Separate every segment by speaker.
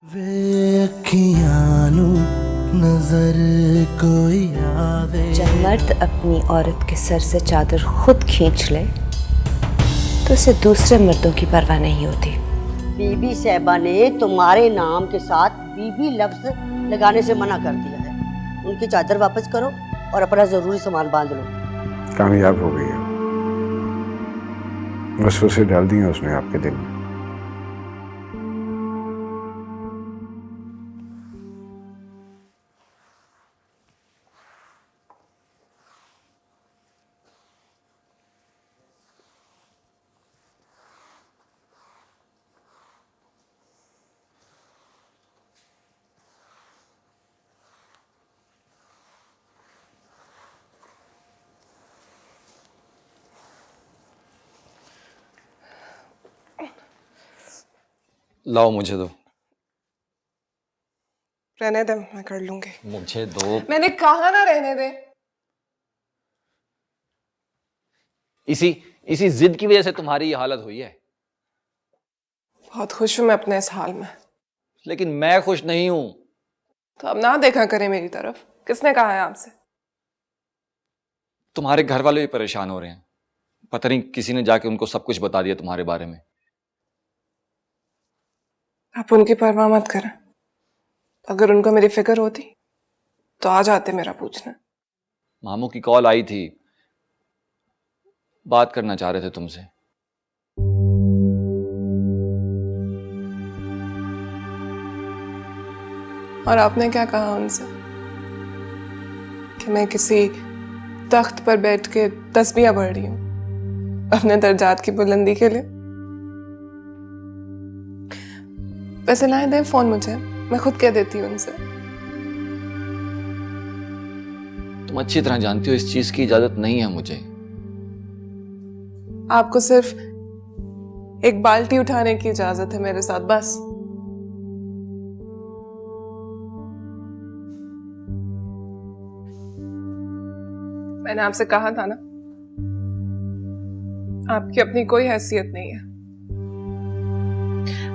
Speaker 1: वे अखियां नू नजर कोई आवे।
Speaker 2: जब मर्द अपनी औरत के सर से चादर खुद खींच ले तो उसे दूसरे मर्दों की परवाह नहीं होती।
Speaker 3: बीबी साहबा ने तुम्हारे नाम के साथ बीबी लफ्ज लगाने से मना कर दिया है। उनकी चादर वापस करो और अपना जरूरी सामान बांध लो।
Speaker 4: कामयाब हो गई है, वसवसे डाल दिए उसने आपके दिल में।
Speaker 5: लाओ मुझे दो।
Speaker 6: रहने दे, मैं कर लूंगी।
Speaker 5: मुझे दो।
Speaker 6: मैंने कहा ना रहने दे।
Speaker 5: इसी जिद की वजह से तुम्हारी ये हालत हुई है।
Speaker 6: बहुत खुश हूं मैं अपने इस हाल में।
Speaker 5: लेकिन मैं खुश नहीं हूं।
Speaker 6: तो अब ना देखा करे मेरी तरफ। किसने कहा है आपसे?
Speaker 5: तुम्हारे घर वाले भी परेशान हो रहे हैं। पता नहीं किसी ने जाके उनको सब कुछ बता दिया तुम्हारे बारे में।
Speaker 6: आप उनकी परवाह मत करें। अगर उनको मेरी फिक्र होती तो आ जाते मेरा पूछने।
Speaker 5: मामू की कॉल आई थी, बात करना चाह रहे थे तुमसे।
Speaker 6: और आपने क्या कहा उनसे? कि मैं किसी तख्त पर बैठ के तस्बीहां पढ़ रही हूं अपने दर्जात की बुलंदी के लिए। वैसे लाए दें फोन मुझे, मैं खुद कह देती हूँ उनसे।
Speaker 5: तुम अच्छी तरह जानती हो इस चीज की इजाजत नहीं है मुझे।
Speaker 6: आपको सिर्फ एक बाल्टी उठाने की इजाजत है मेरे साथ, बस। मैंने आपसे कहा था ना, आपकी अपनी कोई हैसियत नहीं है।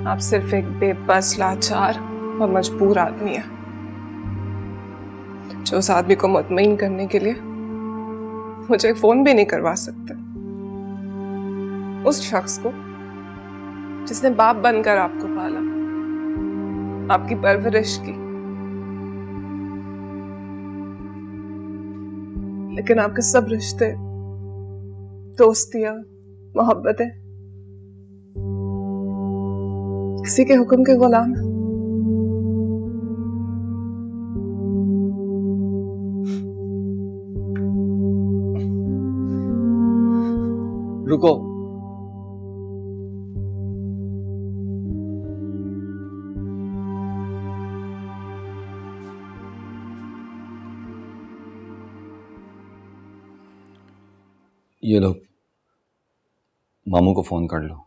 Speaker 6: आप सिर्फ एक बेबस, लाचार और मजबूर आदमी है जो उस आदमी को मुतमईन करने के लिए मुझे फोन भी नहीं करवा सकते। उस शख्स को जिसने बाप बनकर आपको पाला, आपकी परवरिश की, लेकिन आपके सब रिश्ते, दोस्तियां, मोहब्बतें किसी के हुक्म के गुलाम हैं।
Speaker 5: रुको। ये लो, मामू को फोन कर लो।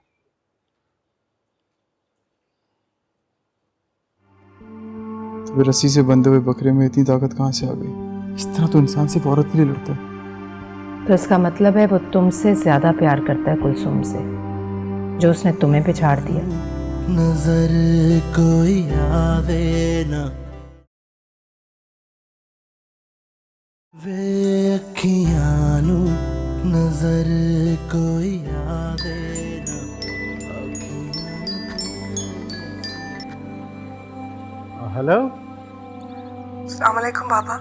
Speaker 7: तो रस्सी से बंधे हुए बकरे में इतनी ताकत कहाँ से आ गई? इस तरह तो इंसान सिर्फ औरत के लिए लड़ता है।
Speaker 2: तो इसका मतलब है वो तुमसे ज्यादा प्यार करता है कुलसुम से, जो उसने तुम्हें पिछाड़ दिया।
Speaker 1: नजर कोई आवे ना, वे अखियां नू नजर कोई आवे ना।
Speaker 8: हेलो।
Speaker 6: अस्सलाम वालेकुम बाबा।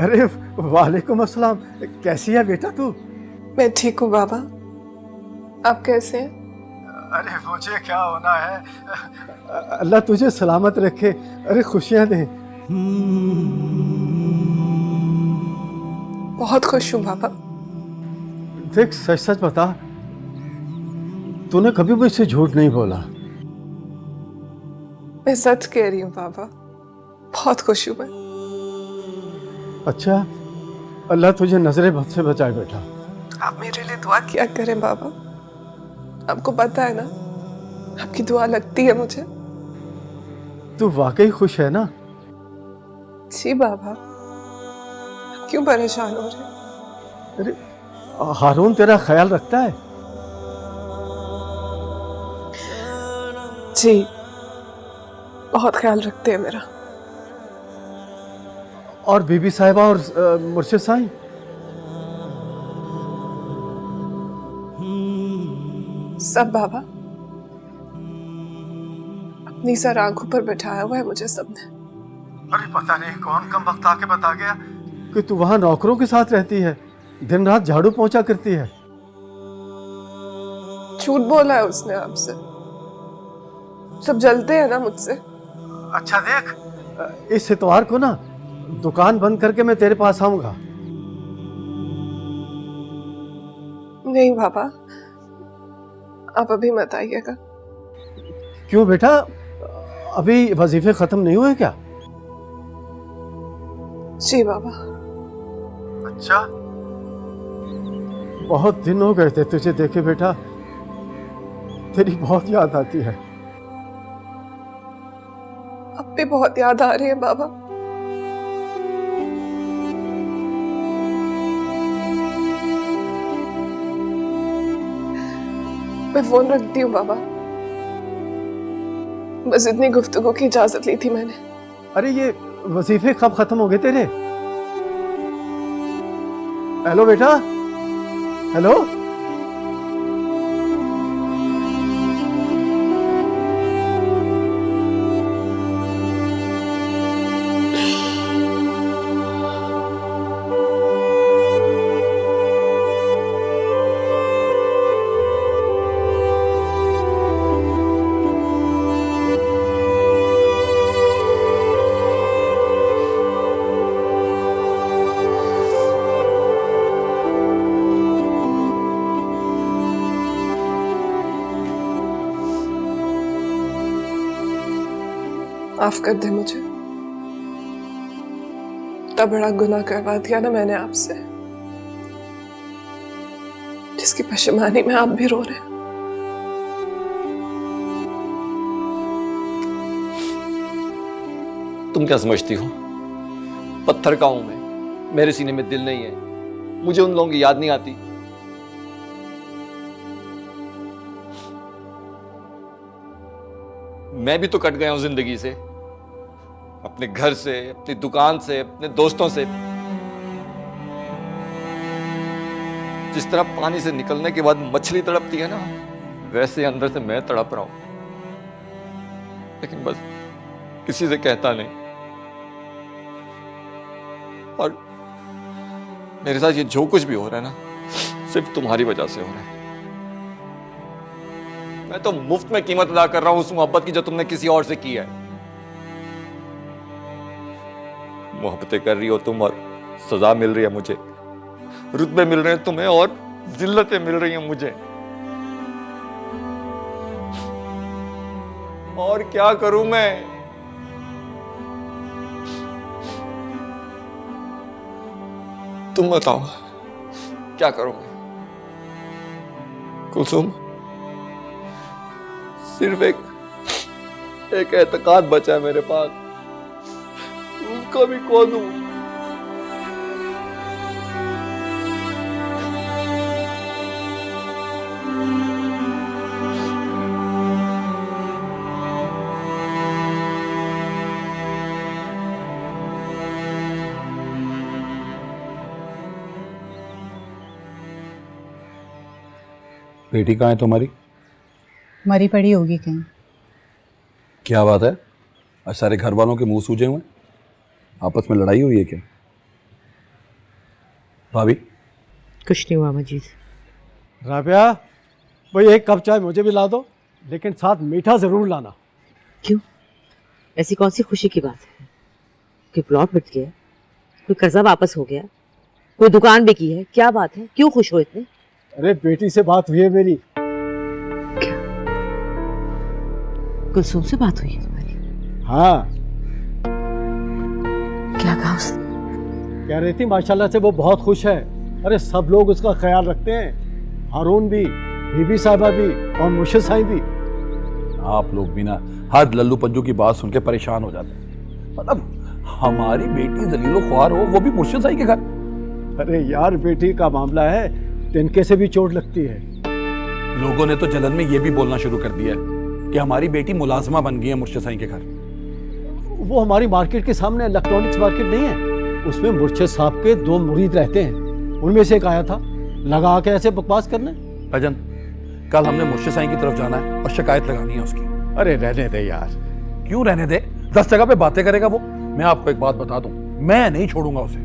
Speaker 8: अरे वालेकुम अस्सलाम। कैसी है बेटा तू?
Speaker 6: मैं ठीक हूँ बाबा, आप कैसे हैं?
Speaker 8: अरे मुझे क्या होना है, अल्लाह तुझे सलामत रखे। अरे खुशियां दे।
Speaker 6: बहुत खुश हूँ बाबा।
Speaker 8: देख, सच सच बता, तूने कभी मुझसे झूठ नहीं बोला।
Speaker 6: मैं सच कह रही हूँ बाबा, बहुत खुश हूँ मैं।
Speaker 8: अच्छा, अल्लाह तुझे नजरे बद से बचाए बेटा।
Speaker 6: आप मेरे लिए दुआ किया करें बाबा। आपको पता है ना, आपकी दुआ लगती है मुझे।
Speaker 8: तू वाकई खुश है ना?
Speaker 6: जी बाबा। आप क्यों परेशान हो रहे?
Speaker 8: अरे हारून तेरा ख्याल रखता है?
Speaker 6: जी, बहुत ख्याल रखते हैं मेरा।
Speaker 8: और बीबी साहिबा और मुर्शिद साईं?
Speaker 6: सब बाबा, अपनी सर आंखों पर बैठाया हुआ है मुझे सबने।
Speaker 8: अरे पता नहीं कौन कम वक्त आके बता गया कि तू वहां नौकरों के साथ रहती है, दिन रात झाड़ू पोंछा करती है।
Speaker 6: झूठ बोला है उसने आपसे। सब जलते हैं ना मुझसे।
Speaker 8: अच्छा देख, इस इतवार को ना दुकान बंद करके मैं तेरे पास आऊंगा।
Speaker 6: नहीं बाबा, आप अभी मत आइएगा।
Speaker 8: क्यों बेटा, अभी वजीफे खत्म नहीं हुए क्या?
Speaker 6: जी बाबा।
Speaker 8: अच्छा, बहुत दिन हो गए थे तुझे देखे बेटा, तेरी बहुत याद आती है।
Speaker 6: अब भी बहुत याद आ रही है बाबा। मैं फोन रखती हूँ बाबा, बस इतनी गुफ्तगू की इजाजत ली थी मैंने।
Speaker 8: अरे ये वजीफे कब खत्म हो गए तेरे? हेलो बेटा, हेलो।
Speaker 6: माफ कर दे मुझे, इतना बड़ा गुनाह करवा दिया ना मैंने आपसे, जिसकी पशेमानी में आप भी रो रहे हैं।
Speaker 5: तुम क्या समझती हो? पत्थर का हूं मैं, मेरे सीने में दिल नहीं है, मुझे उन लोगों की याद नहीं आती। मैं भी तो कट गया हूं जिंदगी से, अपने घर से, अपनी दुकान से, अपने दोस्तों से। जिस तरह पानी से निकलने के बाद मछली तड़पती है ना, वैसे अंदर से मैं तड़प रहा हूं, लेकिन बस किसी से कहता नहीं। और मेरे साथ ये जो कुछ भी हो रहा है ना, सिर्फ तुम्हारी वजह से हो रहा है। मैं तो मुफ्त में कीमत अदा कर रहा हूं उस मोहब्बत की जो तुमने किसी और से की है। मोहब्बतें कर रही हो तुम और सजा मिल रही है मुझे, रुतबे मिल रहे हैं तुम्हें और जिल्लतें मिल रही हैं मुझे। और क्या करूं मैं? तुम बताओ क्या करूं मैं? कुलसुम, सिर्फ एक एतकाद बचा है मेरे पास, उसका भी खो दूं।
Speaker 9: बेटी कहाँ है तुम्हारी?
Speaker 10: मरी पड़ी होगी कहीं।
Speaker 9: क्या बात है, आज सारे घर वालों के मुंह सूजे हुए, आपस में लड़ाई हुई है क्या? भाभी?
Speaker 10: कुछ नहीं हुआ मजीद।
Speaker 8: राबिया, भाई एक कप चाय मुझे भी ला दो, लेकिन साथ मीठा जरूर लाना।
Speaker 10: क्यों, ऐसी कौन सी खुशी की बात है? कोई प्लॉट बिक गया, कोई कर्जा वापस हो गया, कोई दुकान बिकी है, क्या बात है? क्यों खुश हो इतने?
Speaker 8: अरे बेटी से बात हुई है मेरी।
Speaker 10: कुलसुम से बात हुई है तुम्हारी?
Speaker 8: हाँ।
Speaker 10: क्या कहा उसने?
Speaker 8: कह रही थी माशाल्लाह से वो बहुत खुश है। अरे सब लोग उसका ख्याल रखते हैं, हारून भी, बीबी साहिबा भी और मुर्शिद साईं भी।
Speaker 9: आप लोग भी ना हर लल्लू पंजू की बात सुन के परेशान हो जाते हैं। मतलब हमारी बेटी जलीलो ख्वार हो, वो भी मुर्शिद साईं के घर।
Speaker 8: अरे यार, बेटी का मामला है, तिनके से भी चोट लगती है।
Speaker 9: लोगों ने तो जलन में ये भी बोलना शुरू कर दिया है कि हमारी बेटी मुलाजमा बन गई है मुर्शिद साईं के घर।
Speaker 8: वो हमारी मार्केट के सामने इलेक्ट्रॉनिक्स मार्केट नहीं है, उसमें मुर्शिद साहब के 2 मुरीद रहते हैं, उनमें से एक आया था लगा के ऐसे बकवास करने।
Speaker 9: भजन, कल हमने मुर्शिद साईं की तरफ जाना है और शिकायत लगानी है उसकी।
Speaker 8: अरे रहने दे यार।
Speaker 9: क्यों रहने दे? 10 जगह पे बातें करेगा वो। मैं आपको एक बात बता दूं, मैं नहीं छोड़ूंगा उसे।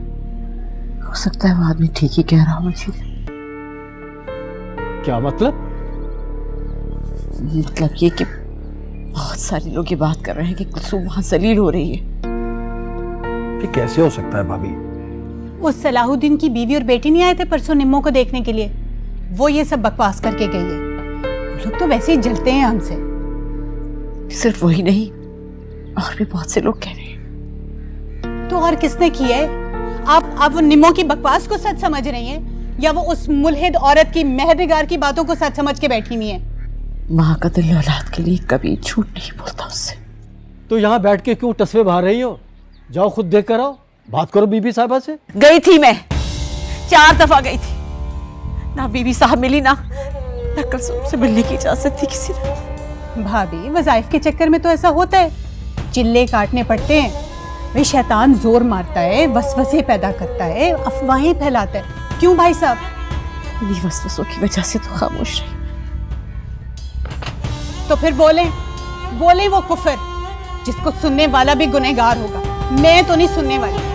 Speaker 10: हो सकता है वो आदमी ठीक ही कह रहा हो मजीद।
Speaker 8: क्या मतलब?
Speaker 10: मतलब ये कि बहुत सारे लोग ये बात कर रहे हैं कि कुलसूम वहां जलील हो रही है।
Speaker 9: ये कैसे हो सकता है भाभी?
Speaker 11: उस सलाहुद्दीन की बीवी और बेटी नहीं आए थे परसों निम्मो को देखने के लिए, वो ये सब बकवास करके गई है। वो लोग तो वैसे ही जलते हैं हमसे।
Speaker 10: सिर्फ वही नहीं, और भी बहुत से लोग कह रहे हैं।
Speaker 11: तो और किसने की है? आप वो निम्मो की बकवास को सच समझ रही हैं या वो उस मुल्हिद औरत की महरनिगार की बातों को सच समझ के बैठी हुई हैं?
Speaker 10: माँ का दिल औलाद के लिए कभी झूठ नहीं बोलता उससे।
Speaker 8: तो यहाँ बैठ के क्यों तस्वीर बहा रही हो? जाओ खुद देख कर आओ, बात करो बीबी साहबा से।
Speaker 10: गई थी मैं, 4 दफा गई थी। ना बीबी साहब मिली, ना कुलसूम से मिलने की इजाजत थी किसी ने।
Speaker 11: भाभी, वज़ाइफ के चक्कर में तो ऐसा होता है, चिल्ले काटने पड़ते हैं। वे शैतान जोर मारता है, वसवसे पैदा करता है, अफवाहें फैलाता है। क्यों भाई साहब?
Speaker 10: इन्हीं वसवसों की वजह से तो खामोश रही।
Speaker 11: तो फिर बोलें वो कुफर जिसको सुनने वाला भी गुनहगार होगा। मैं तो नहीं सुनने वाली।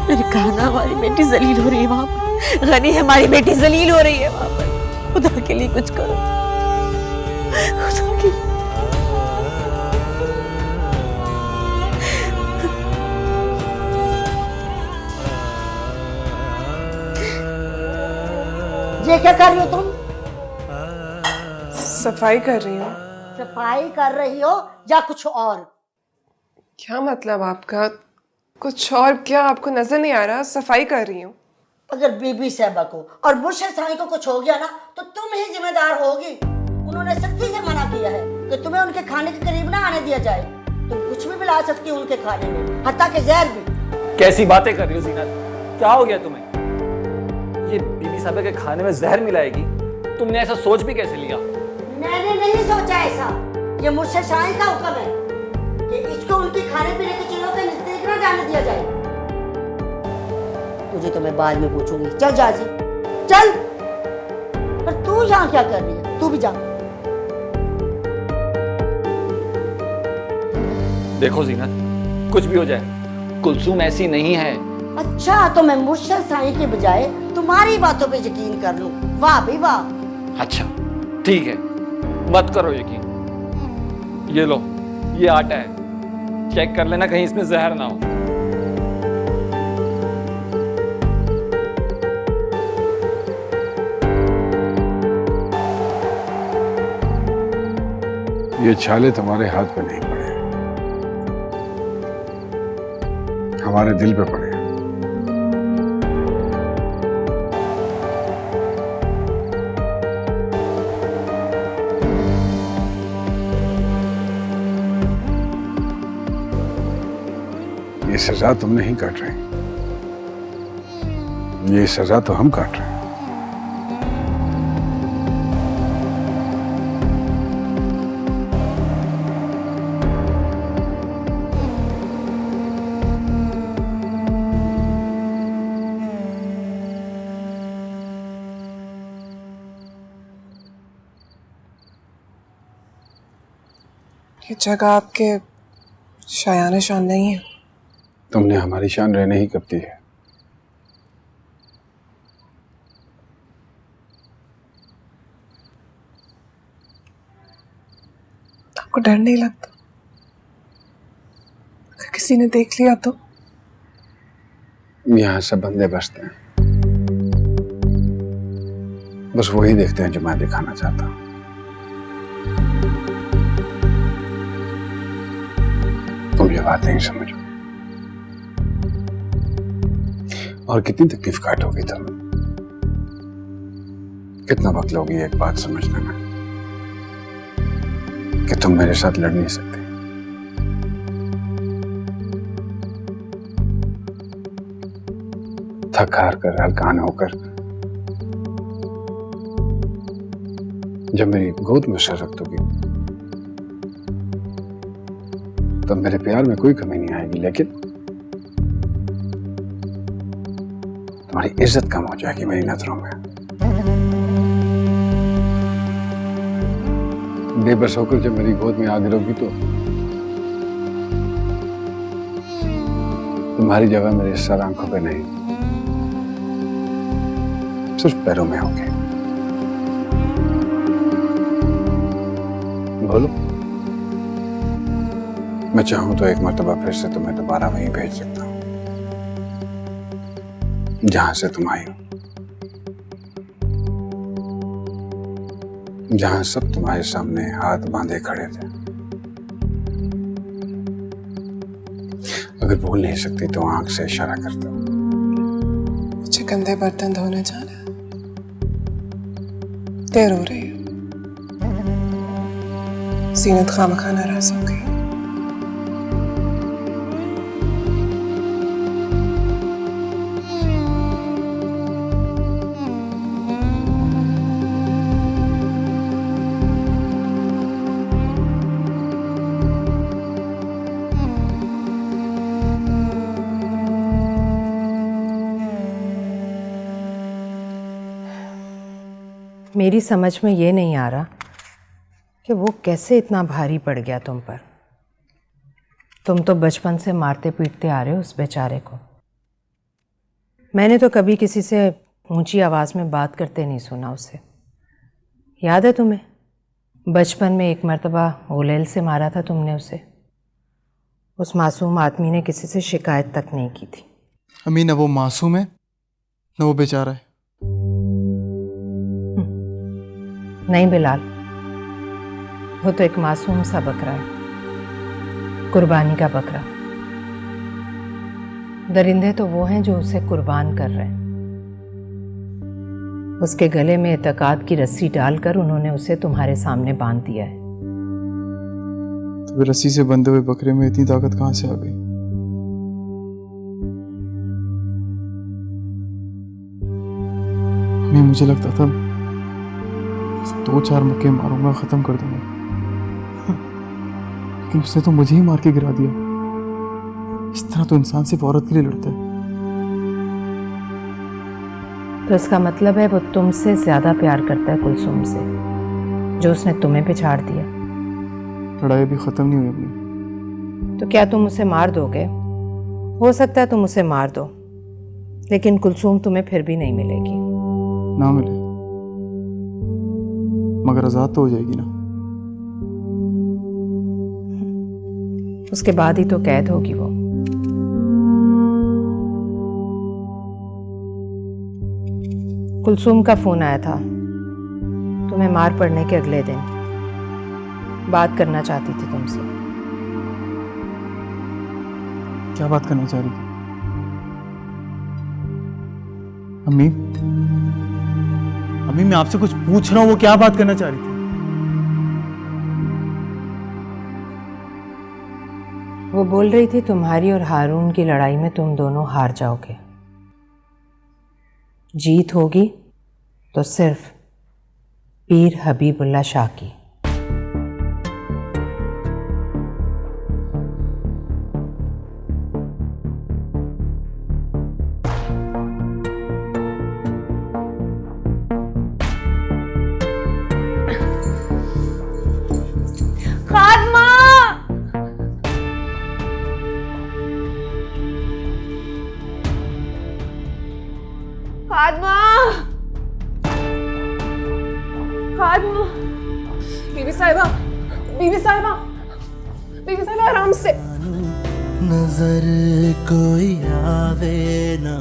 Speaker 10: मैंने कहा ना हमारी बेटी जलील हो रही है वहां पर। गनी, हमारी बेटी जलील हो रही है वहां पर। खुदा के लिए कुछ करो, खुदा के लिए।
Speaker 3: ये क्या कर रही हो तुम?
Speaker 6: सफाई कर रही हूँ।
Speaker 3: सफाई कर रही हो या कुछ और?
Speaker 6: क्या मतलब आपका? कुछ और क्या? आपको नजर नहीं आ रहा? सफाई कर रही हूँ।
Speaker 3: अगर बीबी साहबा को और मुर्शिद साईं को कुछ हो गया ना तो तुम ही जिम्मेदार होगी। उन्होंने सख्ती से मना किया है कि तुम्हें उनके खाने के करीब ना आने दिया जाए। तुम कुछ भी मिला सकती हो उनके खाने में, हत्ता के जहर भी।
Speaker 12: कैसी बातें कर रही हो जीनत? क्या हो गया तुम्हें? ये बीबी साहबा के खाने में जहर मिलाएगी? तुमने ऐसा सोच भी कैसे लिया?
Speaker 3: मैंने नहीं सोचा ऐसा, ये मुर्शिद साईं का हुक्म है कि इसको उनकी खाने पीने की चीजों के नजदीक ना जाने दिया जाए। तुझे तो मैं बाद में पूछूंगी। चल जा से, चल। पर तू यहाँ क्या कर रही है? तू भी जा।
Speaker 5: देखो जीनत, कुछ भी हो जाए, कुलसूम ऐसी नहीं है।
Speaker 3: अच्छा, तो मैं मुर्शिद साईं के बजाय तुम्हारी बातों पे यकीन कर लूं? वाह भाई वाह।
Speaker 5: अच्छा ठीक है, मत करो यकीन। ये लो, ये आटा है, चेक कर लेना कहीं इसमें जहर ना हो।
Speaker 4: ये छाले तुम्हारे हाथ पे नहीं पड़े, हमारे दिल पे पड़े। ये सजा तुम नहीं काट रहे, ये सजा तो हम काट रहे हैं।
Speaker 6: ये जगह आपके शायान शान नहीं है।
Speaker 4: तुमने हमारी शान रहने ही कब दी है?
Speaker 6: आपको डर नहीं लगता? अगर किसी ने देख लिया तो?
Speaker 4: यहाँ सब बंदे बसते हैं, बस वही देखते हैं जो मैं दिखाना चाहता हूँ। तुम ये बात नहीं समझो, और कितनी तकलीफ काटोगी तुम, कितना वक्त लोगी एक बात समझने में कि तुम मेरे साथ लड़ नहीं सकते। थक हार कर हलकान होकर जब मेरी गोद में सर रख दोगी तब मेरे प्यार में कोई कमी नहीं आएगी, लेकिन तुम्हारी इज्जत कम हो जाएगी मेरी नजरों में। बेबस होकर जब मेरी गोद में आ गिरोगी तो तुम्हारी जगह मेरे सर आंखों पे नहीं, सिर्फ पैरों में होगी। बोलो, मैं चाहूं तो एक मर्तबा फिर से तुम्हें दोबारा वहीं भेज सकता हूं जहां से तुम आई हो, जहां सब तुम्हारे सामने हाथ बांधे खड़े थे। अगर भूल नहीं सकती तो आंख से इशारा कर दो।
Speaker 6: मुझे गंदे बर्तन धोने जाना है, देर हो रही है। जीनत खामखा नाराज हो गई।
Speaker 13: मेरी समझ में ये नहीं आ रहा कि वो कैसे इतना भारी पड़ गया तुम पर। तुम तो बचपन से मारते पीटते आ रहे हो उस बेचारे को। मैंने तो कभी किसी से ऊंची आवाज़ में बात करते नहीं सुना उसे। याद है तुम्हें, बचपन में एक मर्तबा ओलेल से मारा था तुमने उसे। उस मासूम आदमी ने किसी से शिकायत तक नहीं की थी।
Speaker 7: अम्मी, न वो मासूम है न वो बेचारा है।
Speaker 13: नहीं बिलाल, वो तो एक मासूम सा बकरा है, कुर्बानी का बकरा। दरिंदे तो वो हैं जो उसे कुर्बान कर रहे हैं। उसके गले में इत्तेकाद की रस्सी डालकर उन्होंने उसे तुम्हारे सामने बांध दिया है।
Speaker 7: तो फिर रस्सी से बंधे हुए बकरे में इतनी ताकत कहां से आ गई? अम्मी, मुझे लगता था 2-4 मुक्के मारूंगा, खत्म कर दूंगा, लेकिन उसने तो मुझे ही मार के गिरा दिया। इस तरह तो इंसान सिर्फ औरत के लिए लड़ता है।
Speaker 13: तो इसका मतलब है वो तुमसे ज्यादा प्यार करता है कुलसुम से, जो उसने तुम्हें पिछाड़ दिया।
Speaker 7: लड़ाई अभी खत्म नहीं हुई अम्मी।
Speaker 13: तो क्या तुम उसे मार दोगे? हो सकता है तुम उसे मार दो, लेकिन कुलसुम तुम्हें फिर भी नहीं मिलेगी।
Speaker 7: ना मिले मगर आजाद तो हो जाएगी ना।
Speaker 13: उसके बाद ही तो कैद होगी वो। कुलसुम का फोन आया था तुम्हें मार पड़ने के अगले दिन। बात करना चाहती थी तुमसे।
Speaker 7: क्या बात करना चाह रही थी अम्मी? अम्मी, मैं आपसे कुछ पूछ रहा हूं, वो क्या बात करना चाह रही थी?
Speaker 13: वो बोल रही थी तुम्हारी और हारून की लड़ाई में तुम दोनों हार जाओगे। जीत होगी तो सिर्फ पीर हबीबुल्ला शाह की।
Speaker 6: बीबी साहिबा आराम से।
Speaker 1: नजर कोई आवे ना,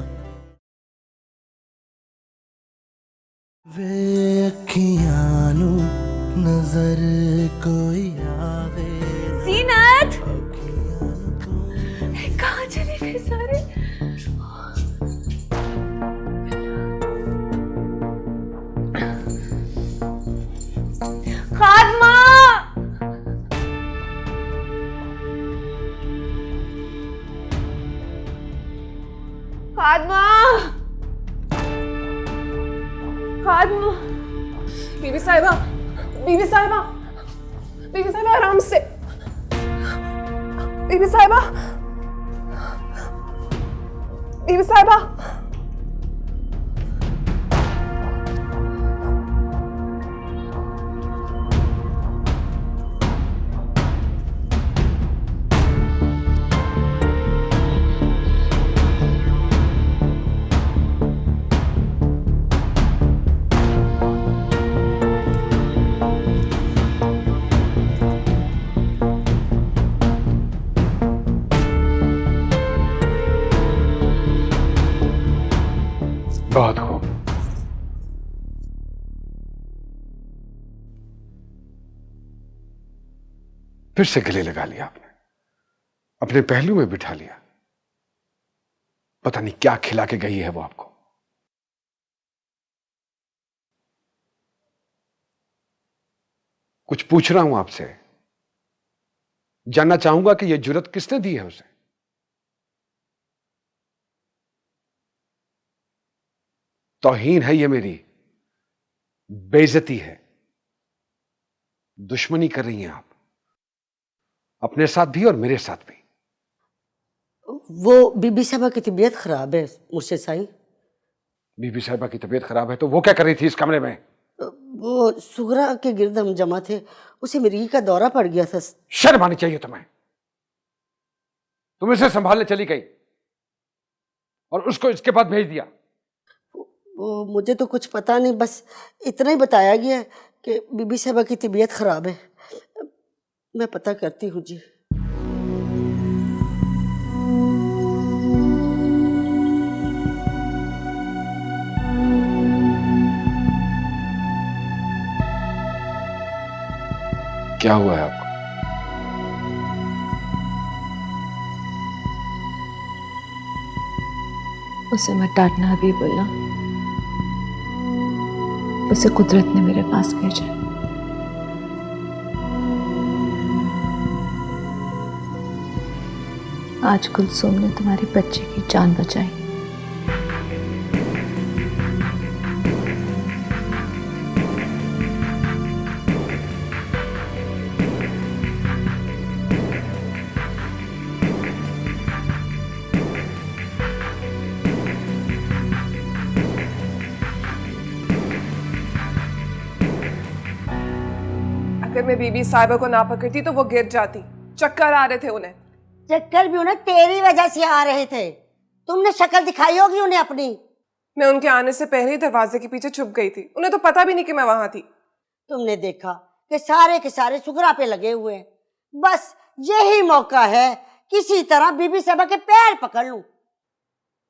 Speaker 1: वे अखियां नू नजर कोई आवे।
Speaker 2: जीनत, कहाँ चले गए सारे? खादमा, खादमा, खादमा।
Speaker 6: बीबी साहिबा, बीबी साहिबा, बीबी साहिबा आराम से, बीबी साहिबा, बीबी साहिबा।
Speaker 4: बहुत खूब। फिर से गले लगा लिया आपने, अपने पहलू में बिठा लिया। पता नहीं क्या खिला के गई है वो आपको। कुछ पूछ रहा हूं आपसे, जानना चाहूंगा कि यह जुर्रत किसने दी है उसे। तौहीन है ये मेरी, बेइज्जती है, दुश्मनी कर रही हैं आप, अपने साथ भी और मेरे साथ भी।
Speaker 3: वो बीबी साहबा की तबीयत खराब है मुर्शिद साईं।
Speaker 4: बीबी साहिबा की तबीयत खराब है तो वो क्या कर रही थी इस कमरे में?
Speaker 3: वो सुगरा के गिर्द हम जमा थे, उसे मिर्गी का दौरा पड़ गया था।
Speaker 4: शर्म आनी चाहिए तुम्हें। तुम इसे संभालने चली गई और उसको इसके बाद भेज दिया।
Speaker 3: वो मुझे तो कुछ पता नहीं, बस इतना ही बताया गया कि बीबी साहबा की तबीयत खराब है। मैं पता करती हूँ जी।
Speaker 4: क्या हुआ है आपको?
Speaker 2: उसे मत डांटना हबीबुल्ला, उसे कुदरत ने मेरे पास भेजा। आज कुलसुम ने तुम्हारी बच्चे की जान बचाई।
Speaker 6: अगर मैं बीबी साहिबा को ना पकड़ती तो वो गिर जाती। चक्कर आ रहे थे उन्हें।
Speaker 3: चक्कर भी उन्हें तेरी वजह से आ रहे थे। तुमने शक्ल दिखाई होगी उन्हें अपनी।
Speaker 6: मैं उनके आने से पहले ही दरवाजे के पीछे छुप गई थी, उन्हें तो पता भी नहीं कि मैं वहां थी।
Speaker 3: तुमने देखा कि सारे के सारे सुगरा पे लगे हुए हैं। बस यही मौका है किसी तरह बीबी साहबा के पैर पकड़ लूं।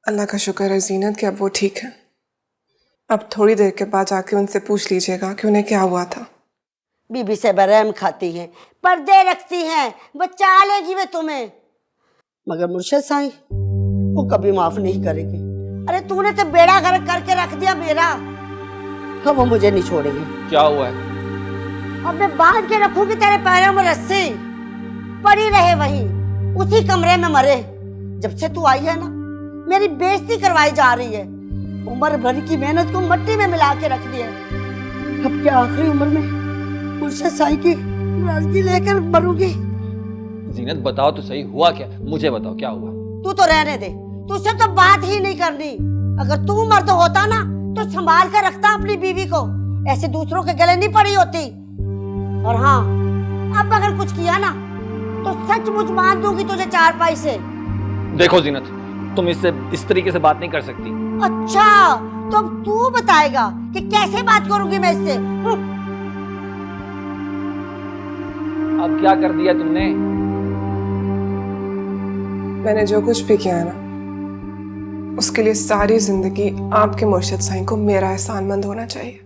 Speaker 6: अल्लाह का शुक्र है जीनत कि अब वो ठीक है। अब थोड़ी देर के बाद जाके उनसे पूछ लीजिएगा कि उन्हें क्या हुआ था।
Speaker 3: बीबी साहबा रहम खाती हैं, पर्दे रखती हैं, बचा लेगी वे तुम्हें। मगर मुर्शिद साईं वो कभी माफ नहीं करेगी। अरे तूने तो बेड़ा गर्क करके रख दिया मेरा, अब वो मुझे नहीं छोड़ेगी।
Speaker 12: क्या हुआ है?
Speaker 3: अब मैं बांध के रखूंगी तेरे पैरों में रस्सी, पड़ी रहे वहीं उसी कमरे में मरे। जब से तू आई है ना मेरी बेइज्जती करवाई जा रही है। उम्र भर की मेहनत को मिट्टी में मिला के रख दिया। अब क्या आखिरी उम्र में मुर्शिद साईं की नाराजगी लेकर मरूंगी।
Speaker 12: जीनत बताओ तो सही, हुआ क्या? मुझे बताओ क्या हुआ?
Speaker 3: तू तो रहने दे, तुझसे तो बात ही नहीं करनी। अगर तू मर्द होता ना तो संभाल कर रखता अपनी बीवी को, ऐसे दूसरों के गले नहीं पड़ी होती। और हाँ, अब अगर कुछ किया ना तो सचमुच मान दूंगी तुझे चारपाई से।
Speaker 12: देखो जीनत, तुम इससे इस तरीके से बात नहीं कर सकती।
Speaker 3: अच्छा, तो अब तू बताएगा कि कैसे बात करूंगी मैं इससे।
Speaker 12: अब क्या कर दिया तुमने?
Speaker 6: मैंने जो कुछ भी किया ना उसके लिए सारी जिंदगी आपके मुर्शिद साईं को मेरा एहसानमंद होना चाहिए,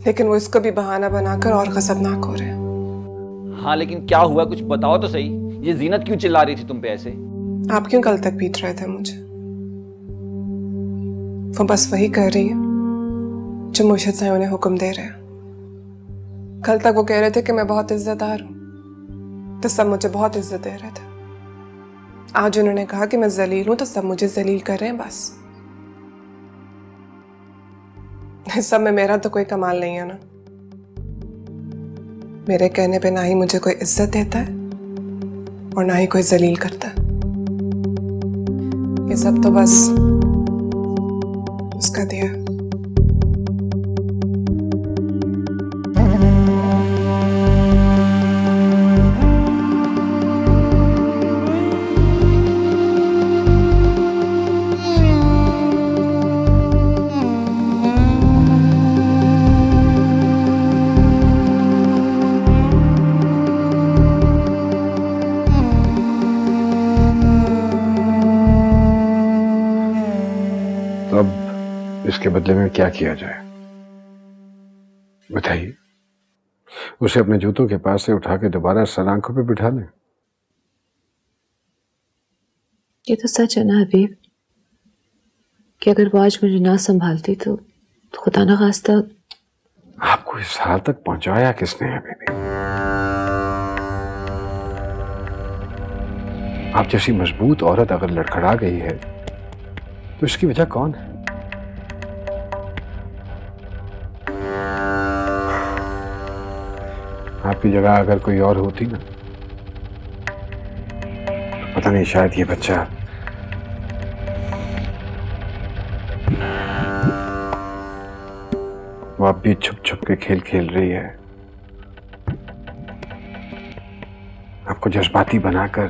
Speaker 6: लेकिन वो इसको भी बहाना बनाकर और गजबनाक हो रहे हैं।
Speaker 12: हाँ लेकिन क्या हुआ, कुछ बताओ तो सही। ये जीनत क्यों चिल्ला रही थी तुम पे ऐसे?
Speaker 6: आप क्यों कल तक पीट रहे थे मुझे? वो बस वही कर रही है जो मुर्शिद साईं उन्हें हुक्म दे रहे हैं। कल तक वो कह रहे थे कि मैं बहुत इज्जतदार हूं तो सब मुझे बहुत इज्जत दे रहे थे। आज उन्होंने कहा कि मैं जलील हूं तो सब मुझे जलील कर रहे हैं। बस इस सब में मेरा तो कोई कमाल नहीं है ना। मेरे कहने पे ना ही मुझे कोई इज्जत देता है और ना ही कोई जलील करता है। ये सब तो बस उसका दिया।
Speaker 4: अब इसके बदले में क्या किया जाए बताइए। उसे अपने जूतों के पास से उठा के दोबारा सर आंखों पे बिठा लें।
Speaker 2: ये तो सच है ना हबीब कि अगर वो आज मुझे ना संभालती तो खुदा ना खास्ता।
Speaker 4: आपको इस हाल तक पहुंचाया किसने है बेबी? आप जैसी मजबूत औरत अगर लड़खड़ा गई है तो इसकी वजह कौन है? आपकी जगह अगर कोई और होती ना तो पता नहीं शायद ये बच्चा वो अब भी छुप छुप के खेल खेल रही है, आपको जज्बाती बनाकर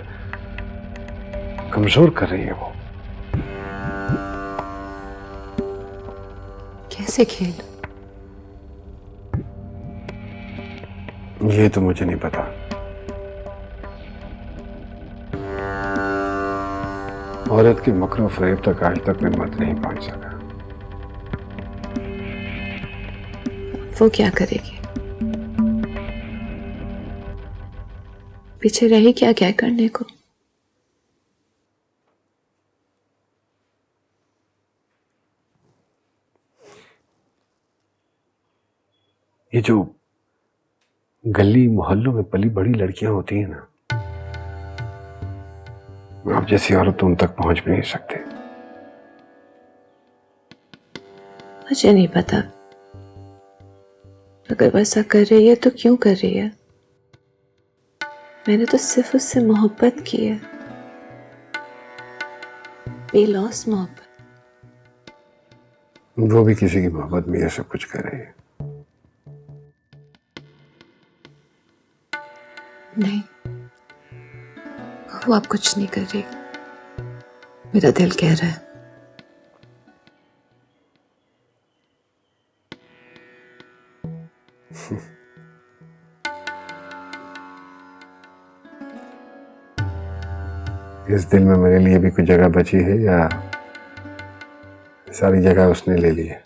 Speaker 4: कमजोर कर रही है। वो
Speaker 2: कैसे खेल?
Speaker 4: ये तो मुझे नहीं पता। औरत के मकरो फरेब तक आज तक मैं मत नहीं पहुंच सका।
Speaker 2: वो क्या करेगी? पीछे रही क्या क्या करने को?
Speaker 4: ये जो गली मोहल्लों में पली बड़ी लड़कियां होती हैं ना, आप जैसी औरत तो उन तक पहुंच भी नहीं सकते।
Speaker 2: मुझे नहीं पता, अगर वैसा कर रही है तो क्यों कर रही है? मैंने तो सिर्फ उससे मोहब्बत की है, बेलौस मोहब्बत।
Speaker 4: वो भी किसी की मोहब्बत में ये सब कुछ कर रही है।
Speaker 2: नहीं, वो आप कुछ नहीं कर रही, मेरा दिल कह रहा है।
Speaker 4: इस दिल में मेरे लिए भी कोई जगह बची है या सारी जगह उसने ले ली है?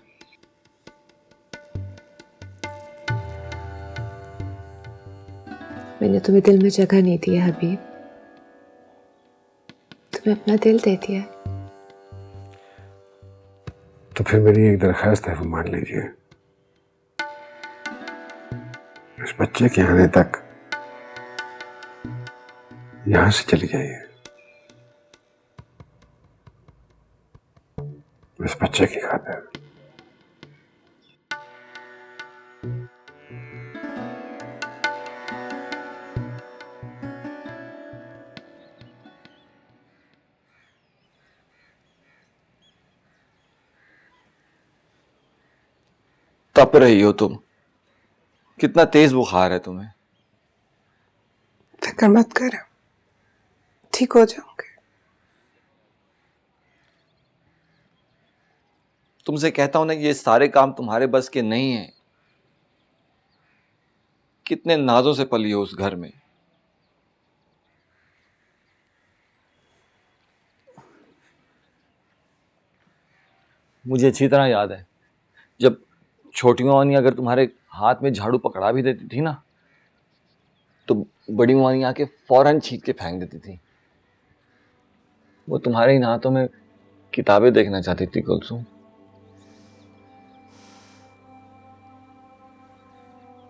Speaker 2: मैंने तुम्हें दिल में जगह नहीं दी है हबीब, तुम्हें अपना दिल दे दिया।
Speaker 4: तो फिर मेरी एक दरखास्त है, वो मान लीजिए। इस बच्चे के आने तक यहां से चली जाइए, इस बच्चे की खातिर।
Speaker 5: तप रही हो तुम, कितना तेज बुखार है तुम्हें।
Speaker 6: फिक्र मत कर, ठीक हो जाऊंगे।
Speaker 5: तुमसे कहता हूं ना कि ये सारे काम तुम्हारे बस के नहीं है। कितने नाजों से पली हो उस घर में। मुझे अच्छी तरह याद है जब छोटी मानी अगर तुम्हारे हाथ में झाड़ू पकड़ा भी देती थी ना तो बड़ी मानी आके फौरन छींक के फेंक देती थी। वो तुम्हारे इन हाथों में किताबें देखना चाहती थी कुलसुम।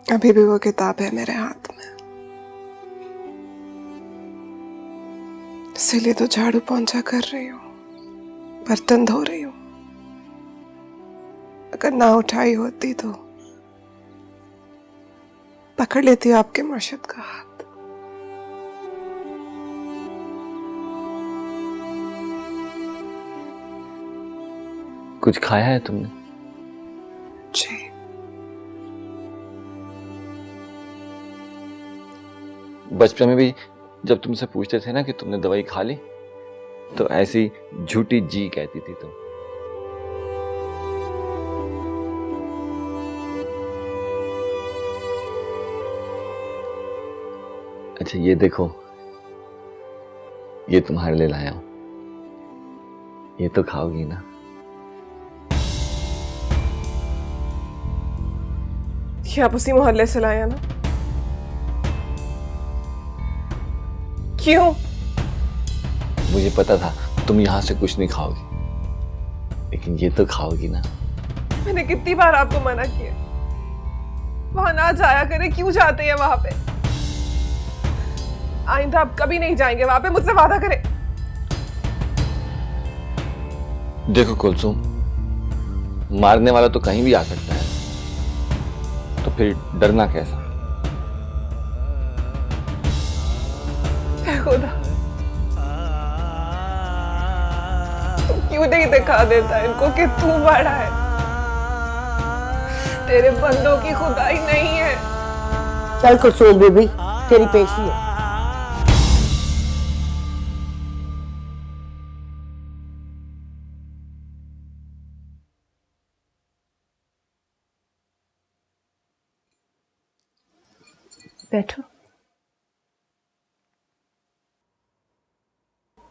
Speaker 6: अभी भी वो किताब है मेरे हाथ में, इसीलिए तो झाड़ू पोंछा कर रही हूँ, बर्तन धो रही हूँ। अगर ना उठाई होती तो पकड़ लेती हूँ आपके मुर्शिद का हाथ।
Speaker 5: कुछ खाया है तुमने?
Speaker 6: जी।
Speaker 5: बचपन में भी जब तुमसे पूछते थे ना कि तुमने दवाई खा ली, तो ऐसी झूठी जी कहती थी तुम। अच्छा ये देखो, ये तुम्हारे लिए लाया हूं, ये तो खाओगी ना?
Speaker 6: ये आप उसी मोहल्ले से लाया ना? क्यों?
Speaker 5: मुझे पता था तुम यहां से कुछ नहीं खाओगी, लेकिन ये तो खाओगी ना?
Speaker 6: मैंने कितनी बार आपको मना किया, वहां ना जाया करें, क्यों जाते हैं वहां पे? आइंदा आप कभी नहीं जाएंगे वहां पे, मुझसे वादा करें।
Speaker 5: देखो कुलसुम, मारने वाला तो कहीं भी आ सकता है, तो फिर डरना कैसा?
Speaker 6: खुदा, तू क्यों नहीं दिखा देता इनको कि तू बड़ा है? तेरे बंदों की खुदाई नहीं है।
Speaker 3: चल कुलसुम बीबी, तेरी पेशी है।
Speaker 2: बैठो।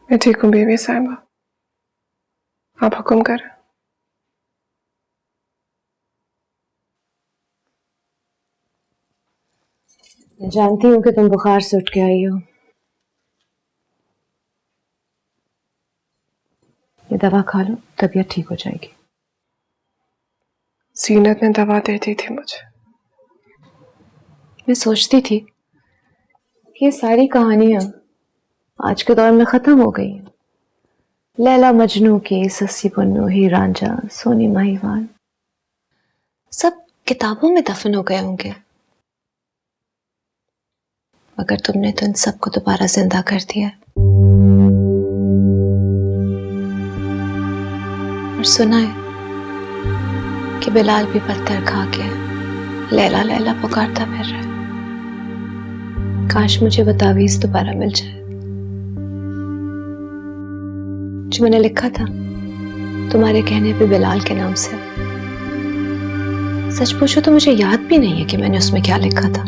Speaker 6: मैं ठीक हूँ बीबी साहिबा, आप हुक्म करें।
Speaker 2: मैं जानती हूँ कि तुम बुखार से उठ के आई हो। ये दवा खा लो, तबीयत ठीक हो जाएगी।
Speaker 6: जीनत ने दवा दे दी थी मुझे।
Speaker 2: मैं सोचती थी कि ये सारी कहानियां आज के दौर में खत्म हो गई हैं। लैला मजनू की, सस्सी पुन्नू, हीर रांझा, सोनी माहीवाल, सब किताबों में दफन हो गए होंगे, मगर तुमने तो इन सबको दोबारा जिंदा कर दिया। और सुना है कि बिलाल भी पत्थर खा के लैला लैला पुकारता फिर रहा है। काश मुझे वो तावीज दोबारा मिल जाए जो मैंने लिखा था तुम्हारे कहने पे बिलाल के नाम से। सच पूछो तो मुझे याद भी नहीं है कि मैंने उसमें क्या लिखा था।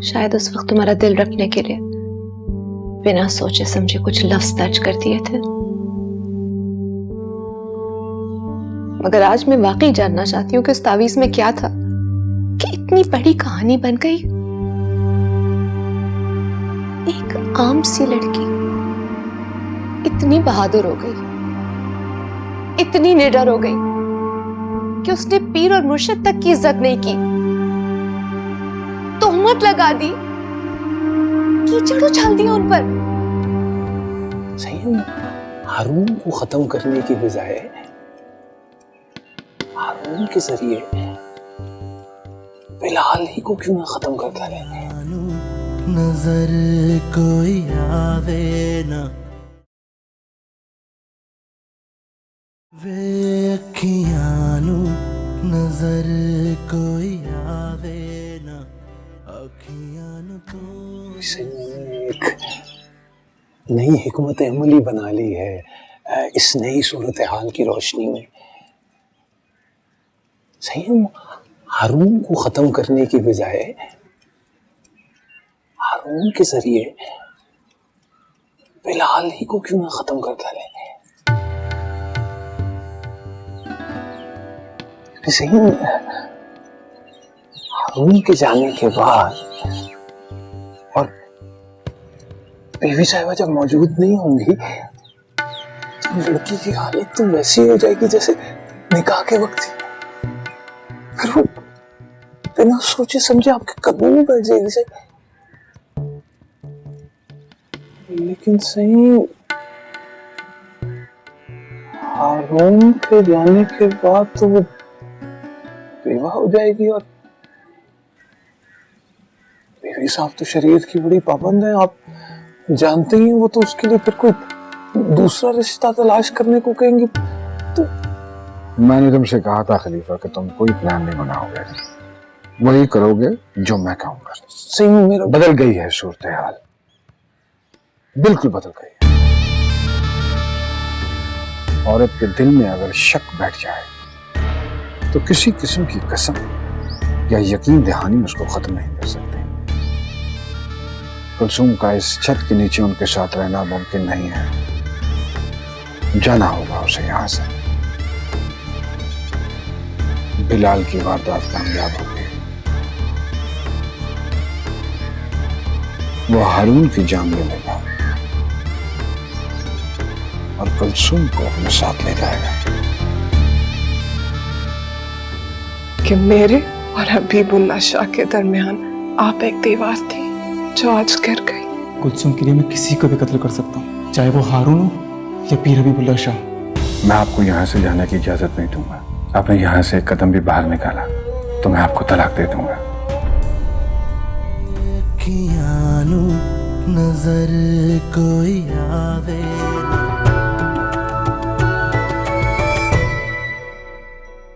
Speaker 2: शायद उस वक्त तुम्हारा दिल रखने के लिए बिना सोचे समझे कुछ लफ्ज दर्ज कर दिए थे, मगर आज मैं वाकई जानना चाहती हूँ कि उस तावीज में क्या था कि इतनी बड़ी कहानी बन गई। एक आम सी लड़की इतनी बहादुर हो गई, इतनी निडर हो गई कि उसने पीर और मुर्शिद तक की इज्जत नहीं की, तोहमत लगा दी, कीचड़ उछाल दिया उन पर।
Speaker 14: सही, हारून को खत्म करने की बजाय हारून के जरिए बिलाल ही को क्यों ना खत्म कर डाले?
Speaker 1: नजर कोई आवे ना, वे अखियां नू नजर कोई आवे ना, अखियां नू तो
Speaker 14: एक नई हिकमत अमली बना ली है इस नई सूरत हाल की रोशनी में। सही, हारून को खत्म करने की बजाय हारून के जरिए बिलाल ही को क्यों ना खत्म कर डाले? सही, हारून के जाने के बाद और बीवी साहिबा जब मौजूद नहीं होंगी तो लड़की की हालत तो वैसी हो जाएगी जैसे निकाह के वक्त थी। फिर वो बिना सोचे समझे आपके कदमों में बैठ जाएगी। सही, लेकिन सही, हारून के जाने के बाद तो वो बेवा हो जाएगी और बीवी साहब तो शरीयत की बड़ी पाबंद है, आप जानते ही हैं। वो तो उसके लिए फिर कोई दूसरा रिश्ता तलाश करने को कहेंगे। तो
Speaker 4: मैंने तुमसे कहा था खलीफा कि तुम कोई प्लान नहीं बनाओगे, वही करोगे जो मैं कहूंगा।
Speaker 14: सही में मेरा
Speaker 4: बदल गई है सूरत हाल, बिल्कुल बदल गई है। औरत के दिल में अगर शक बैठ जाए तो किसी किस्म की कसम या यकीन दहानी उसको खत्म नहीं कर सकती। कुलसूम का इस छत के नीचे उनके साथ रहना मुमकिन नहीं है। जाना होगा उसे यहां से। बिलाल की वारदात कामयाब होगी, वो हारून की जान ले लेगा और कुलसूम को अपने साथ ले जाएगा।
Speaker 6: कि मेरे और हबीबुल्लाह शाह के दरमियान आप एक दीवार थी जो आज गिर गई।
Speaker 7: कुलसुम के लिए मैं किसी को भी कत्ल कर सकता हूँ, चाहे वो हारून हो या पीर हबीबुल्लाह शाह।
Speaker 4: मैं आपको यहाँ से जाने की इजाजत नहीं दूंगा। आपने यहाँ से एक कदम भी बाहर निकाला तो मैं आपको तलाक दे दूंगा।
Speaker 1: अखियां नू नजर कोई आवे